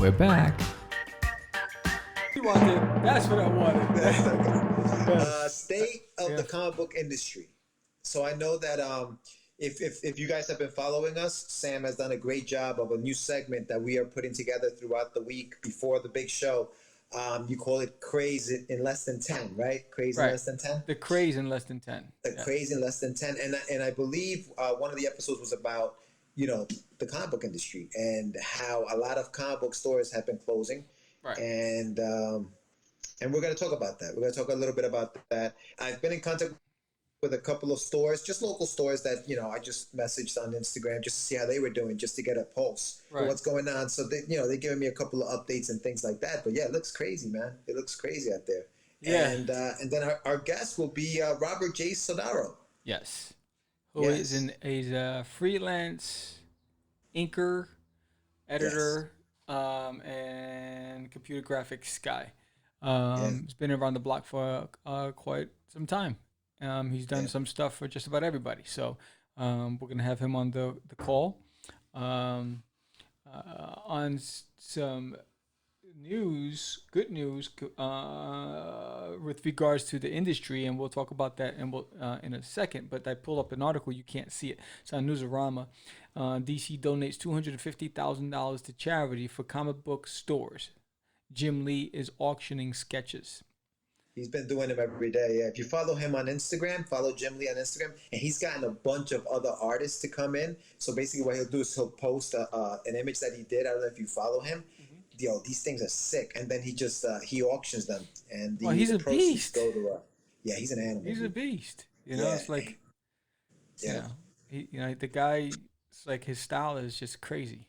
we're back. You wanted, that's what I wanted. State of the comic book industry. So I know that if you guys have been following us, Sam has done a great job of a new segment that we are putting together throughout the week before the big show. You call it Craze in less than 10, right? Craze in less than 10? The Craze in less than 10. Craze in less than 10. And I believe one of the episodes was about, the comic book industry and how a lot of comic book stores have been closing. Right. And we're going to talk about that. We're going to talk a little bit about that. I've been in contact with a couple of stores, just local stores that, I just messaged on Instagram just to see how they were doing, just to get a pulse for what's going on. So they're giving me a couple of updates and things like that. But yeah, it looks crazy, man. It looks crazy out there. Yeah. And then our guest will be Robert J. Sodaro. Yes. Is a freelance inker, editor, and computer graphics guy. He's been around the block for quite some time. He's done some stuff for just about everybody. So we're going to have him on the call on some good news with regards to the industry, and we'll talk about that in a second. But I pulled up an article. You can't see it. It's on Newsarama. DC donates $250,000 to charity for comic book stores. Jim Lee is auctioning sketches. He's been doing them every day. Yeah. If you follow him on Instagram, follow Jim Lee on Instagram, and he's gotten a bunch of other artists to come in. So basically what he'll do is he'll post an image that he did. I don't know if you follow him. Mm-hmm. These things are sick. And then he just he auctions them. And he's a beast. Go to, he's an animal. He's a beast. It's like, the guy, it's like his style is just crazy.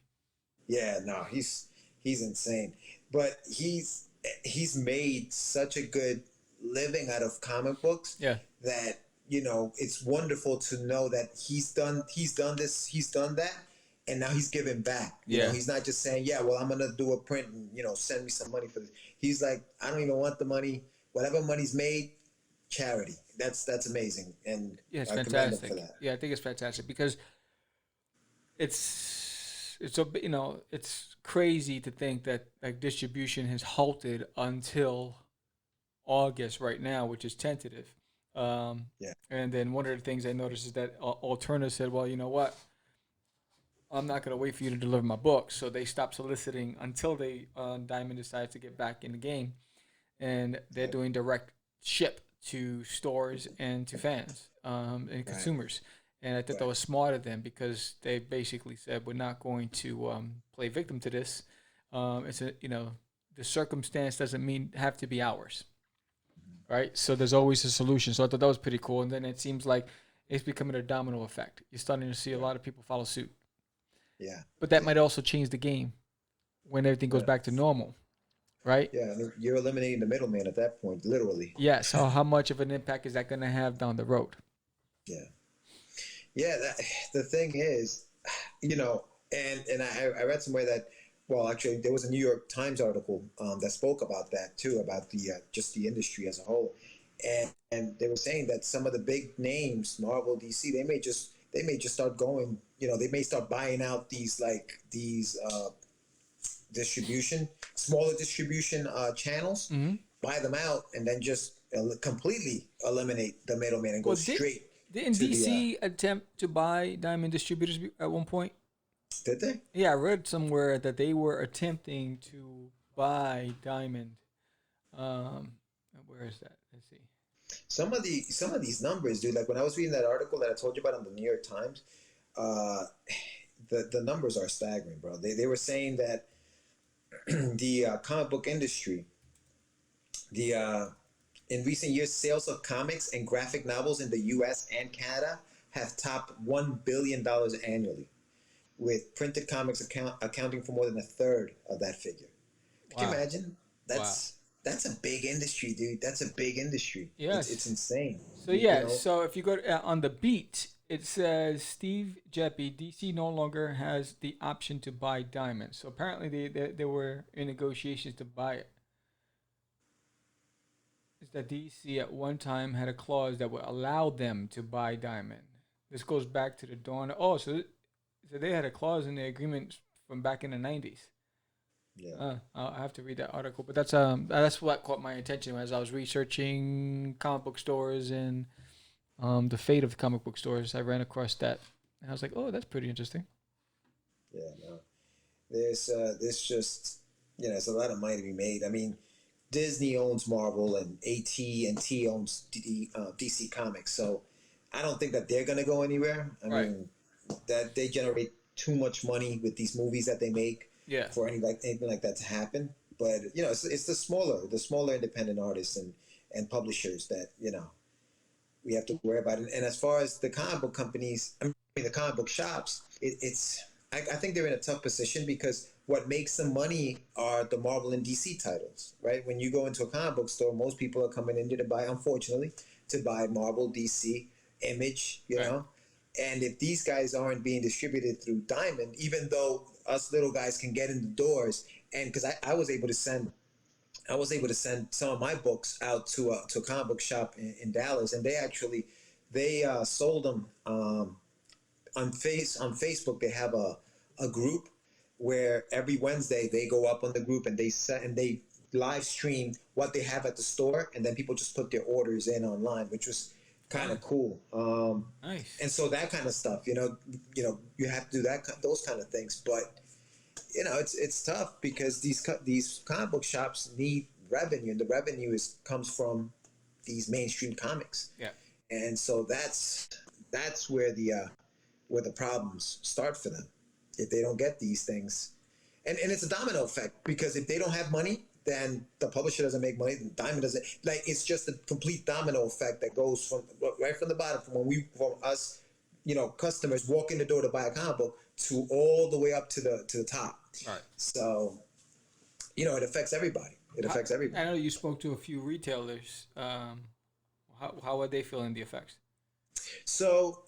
Yeah, no, he's insane. But he's made such a good living out of comic books that it's wonderful to know that he's done this, he's done that, and now he's giving back. You know, he's not just saying, well, I'm gonna do a print and send me some money for this. He's like, I don't even want the money. Whatever money's made, charity. That's amazing, and it's fantastic. For that. Yeah, I think it's fantastic because it's crazy to think that like distribution has halted until August right now, which is tentative. And then one of the things I noticed is that Alterna said, well, you know what? I'm not going to wait for you to deliver my books. So they stopped soliciting until Diamond decides to get back in the game. And they're doing direct ship to stores and to fans and consumers. And I thought that was smart of them because they basically said, we're not going to play victim to this. It's the circumstance doesn't have to be ours. Right, so there's always a solution. So I thought that was pretty cool. And then it seems like it's becoming a domino effect. You're starting to see a lot of people follow suit. Yeah, but that might also change the game when everything goes back to normal, right? Yeah, you're eliminating the middleman at that point, literally. Yeah. So how much of an impact is that going to have down the road? Yeah. The thing is, and I read somewhere that. Well, actually, there was a New York Times article that spoke about that too, about the just the industry as a whole, and they were saying that some of the big names, Marvel, DC, they may just start going. They may start buying out these smaller distribution channels, buy them out, and then just completely eliminate the middleman and go straight. Didn't DC attempt to buy Diamond Distributors at one point? Did they? Yeah, I read somewhere that they were attempting to buy Diamond. Where is that? Let's see. Some of these numbers, dude. Like when I was reading that article that I told you about on the New York Times, the numbers are staggering, bro. They were saying that the comic book industry, in recent years, sales of comics and graphic novels in the U.S. and Canada have topped $1 billion annually, with printed comics accounting for more than a third of that figure. Can you imagine? That's a big industry, dude. That's a big industry. Yes. It's insane. So, so if you go on the beat, it says Steve Jeppy, DC no longer has the option to buy Diamond. So apparently they were in negotiations to buy it. Is that DC at one time had a clause that would allow them to buy Diamond. This goes back to the dawn. So they had a clause in the agreement from back in the 90s. Yeah. I have to read that article, but that's what caught my attention as I was researching comic book stores and the fate of comic book stores. I ran across that, and I was like, oh, that's pretty interesting. Yeah, no. There's just there's a lot of money to be made. I mean, Disney owns Marvel and AT&T owns DC Comics, so I don't think that they're gonna go anywhere. I mean, that they generate too much money with these movies that they make for anything like that to happen. But it's the smaller independent artists and publishers that we have to worry about. And as far as the comic book companies, I mean the comic book shops, I think they're in a tough position because what makes them money are the Marvel and DC titles, right? When you go into a comic book store, most people are coming in to buy, unfortunately, to buy Marvel, DC, Image, you know. And if these guys aren't being distributed through Diamond, even though us little guys can get in the doors, and because I was able to send some of my books out to a comic book shop in Dallas, and they sold them on Facebook. They have a group where every Wednesday they go up on the group and they live stream what they have at the store, and then people just put their orders in online, which was kind of cool. Nice. And so that kind of stuff, you have to do those kind of things, but it's tough because these comic book shops need revenue, and the revenue comes from these mainstream comics. Yeah. And so that's where the problems start for them if they don't get these things. And it's a domino effect, because if they don't have money, then the publisher doesn't make money, then Diamond doesn't. Like, it's just a complete domino effect that goes from right from the bottom, from us, customers walk in the door to buy a comic book, to all the way up to the top. Right. So, it affects everybody. I know you spoke to a few retailers. How are they feeling the effects? So,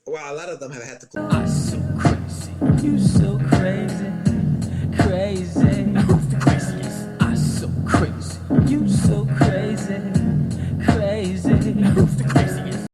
well, a lot of them have had to. I'm so crazy. You so crazy, crazy.